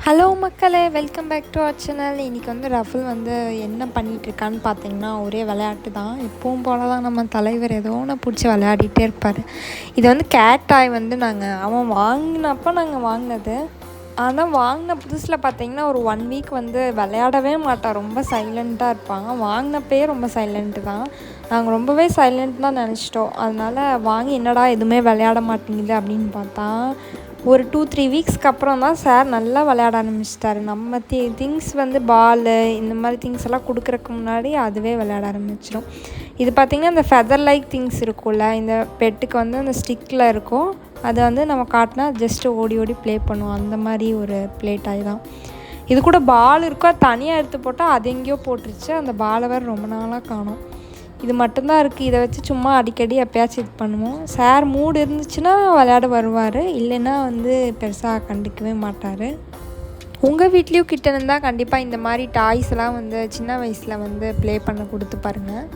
Hello மக்களே, welcome back to our channel. இன்றைக்கி வந்து ரஃபுல் வந்து என்ன பண்ணிகிட்ருக்கான்னு பார்த்தீங்கன்னா ஒரே விளையாட்டு தான். எப்பவும் போல தான் நம்ம தலைவர் ஏதோ ஒன்று பிடிச்சி விளையாடிட்டே இருப்பார். இது வந்து கேட் டாய் வந்து அவன் வாங்கினப்போ நாங்கள் வாங்கினது. ஆனால் வாங்கின புதுசில் பார்த்தீங்கன்னா ஒரு 1 வீக் வந்து விளையாடவே மாட்டான், ரொம்ப சைலண்ட்டாக இருப்பாங்க. வாங்கினப்பே ரொம்ப சைலண்ட்டு தான். நாங்கள் ரொம்பவே சைலண்ட் தான் நினச்சிட்டோம். அதனால் வாங்கி என்னடா எதுவுமே விளையாட மாட்டேங்குது அப்படின்னு பார்த்தா ஒரு 2-3 வீக்ஸ்க்கு அப்புறம் தான் சார் நல்லா விளையாட ஆரம்பிச்சிட்டாரு. நம்ம திங்ஸ் வந்து பாலு இந்த மாதிரி திங்ஸ் எல்லாம் கொடுக்குறக்கு முன்னாடி அதுவே விளையாட ஆரம்பிச்சிடும். இது பார்த்திங்கன்னா இந்த ஃபெதர் லைக் திங்ஸ் இருக்கும்ல, இந்த பெட்டுக்கு வந்து அந்த ஸ்டிக்கில் இருக்கும், அதை வந்து நம்ம காட்டினா ஜஸ்ட்டு ஓடி ஓடி ப்ளே பண்ணுவோம். அந்த மாதிரி ஒரு ப்ளே டாய் தான். இது கூட பால் இருக்கோ, தனியாக எடுத்து போட்டால் அது எங்கேயோ போட்டுருச்சு. அந்த பாலை வேறு ரொம்ப நாளாக காணோம். இது மட்டும்தான் இருக்குது. இதை வச்சு சும்மா அடிக்கடி எப்போயாச்சும் இது பண்ணுவோம். சார் மூடு இருந்துச்சுன்னா விளையாட வருவார், இல்லைன்னா வந்து பெருசாக கண்டுக்கவே மாட்டார். உங்கள் வீட்லேயும் கிட்ட இருந்தால் கண்டிப்பாக இந்த மாதிரி டாய்ஸ்லாம் வந்து சின்ன வயசில் வந்து ப்ளே பண்ண கொடுத்து பாருங்கள்.